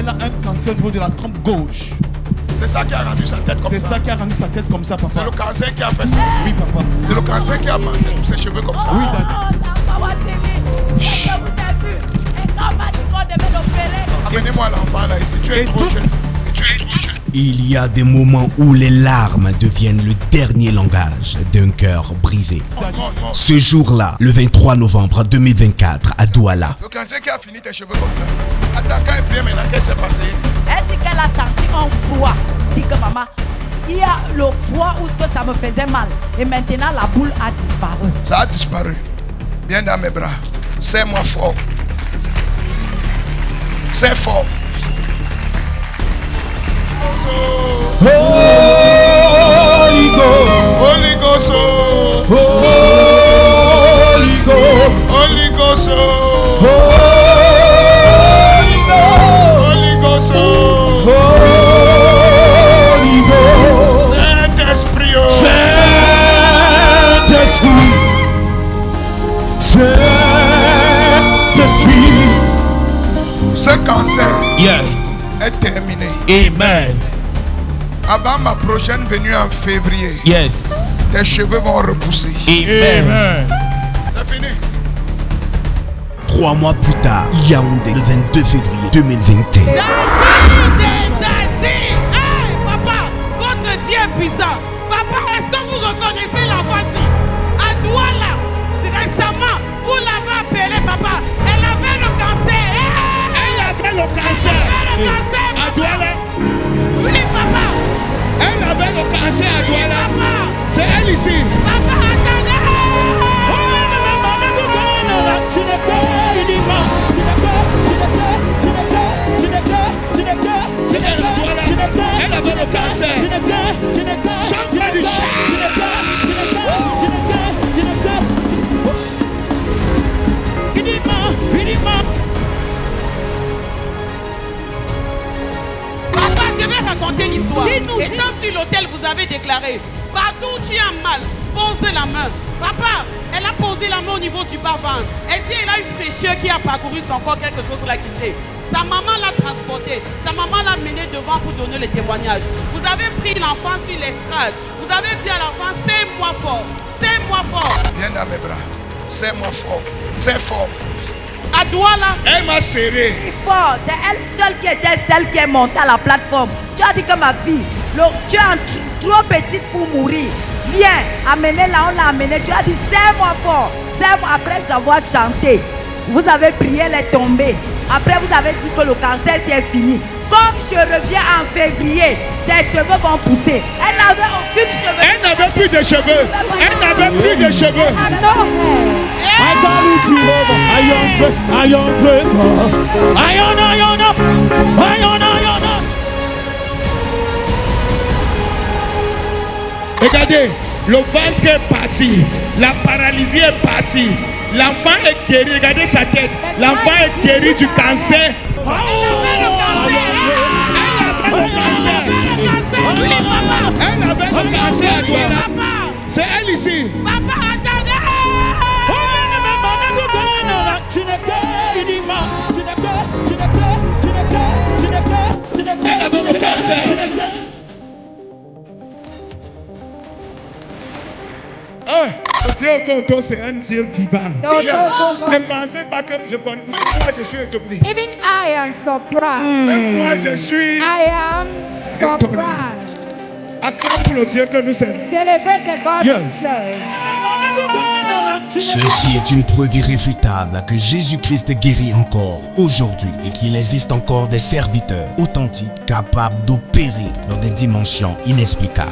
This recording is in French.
Elle a un cancer au niveau de la trompe gauche. C'est ça qui a rendu sa tête comme ça. C'est ça qui a rendu sa tête comme ça, papa. C'est le cancer qui a fait ça. Oui, papa. C'est le cancer qui a mangé ses cheveux comme ça. Oui, daddy. Amenez-moi l'enfant là ici. Tu es trop jeune. Tu es trop jeune. Il y a des moments où les larmes deviennent le dernier langage d'un cœur brisé. Non. Ce jour-là, le 23 novembre 2024 à Douala. Le cancer qui a fini tes cheveux comme ça. Attends, quand elle prie maintenant, qu'est-ce qui s'est passé? Elle dit qu'elle a senti un froid. Elle dit que maman, il y a le froid où ça me faisait mal. Et maintenant, la boule a disparu. Ça a disparu. Viens dans mes bras. Serre-moi fort. C'est fort. Holy Ghost. Holy Ghost. Holy Ghost. Holy Ghost. Holy Ghost. Holy Ghost. Holy Ghost. Saint-Esprit. Saint-Esprit. Saint-Esprit. Ce cancer Yeah. est terminé. Amen. Avant ma prochaine venue en février, Yes. tes cheveux vont repousser. Amen. C'est fini. 3 mois plus tard, Yaoundé, le 22 février 2021. Daddy! Hey, papa, votre Dieu est puissant. Papa, est-ce que vous reconnaissez l'enfant-ci? À Douala, récemment, vous l'avez appelé, papa. Elle avait le cancer. Elle avait le cancer. Elle avait le cancer, À papa. Douala. Oui, papa. Elle avait le cancer à Oui, Douala. papa. C'est elle ici. Papa, attendez. Tu n'es que uniquement. Elle avait le cancer. Chante du chant. Papa, je vais raconter l'histoire. Étant sur l'hôtel, vous avez déclaré, partout où tu as mal, pose la main. Papa, elle a posé la main au niveau du bas-ventre. Elle dit qu'elle a une fraîcheur qui a parcouru son corps, quelque chose l'a quitté. Sa maman l'a transporté. Sa maman l'a mené devant pour donner le témoignage. Vous avez pris l'enfant sur l'estrade. Vous avez dit à l'enfant, serre-moi fort. Serre-moi fort. Viens dans mes bras. Serre-moi fort. C'est fort. À Douala. Elle m'a serré. Fort, c'est elle seule qui était celle qui est montée à la plateforme. Tu as dit que ma fille, tu es trop petite pour mourir. Viens, amenez-la, on l'a amenée. Tu as dit, serre-moi fort. Serre-moi après savoir chanter. Vous avez prié, elle est tombée. Après, vous avez dit que le cancer c'est fini. Comme je reviens en février, tes cheveux vont pousser. Elle n'avait aucune cheveux. Elle n'avait plus de cheveux. Elle n'avait plus de cheveux. Non. Regardez, le ventre est parti, la paralysie est partie, l'enfant est guéri, regardez sa tête, l'enfant est guéri du cancer. Elle avait le cancer. Elle avait le cancer. Oui, papa. Elle avait le cancer à Oui, Douala. papa. C'est elle ici. Papa, attendez. Elle avait le cancer. Ah, le Dieu tonton, c'est un Dieu vivant. Ne pensez pas que je connais. Même moi, je suis étonné. Even I am surprised. Même moi, je suis. I am surprised. Acclame pour le Dieu que nous sommes. Celebrate the God Yes. we serve. Ceci est une preuve irréfutable que Jésus-Christ guérit encore aujourd'hui et qu'il existe encore des serviteurs authentiques capables d'opérer dans des dimensions inexplicables.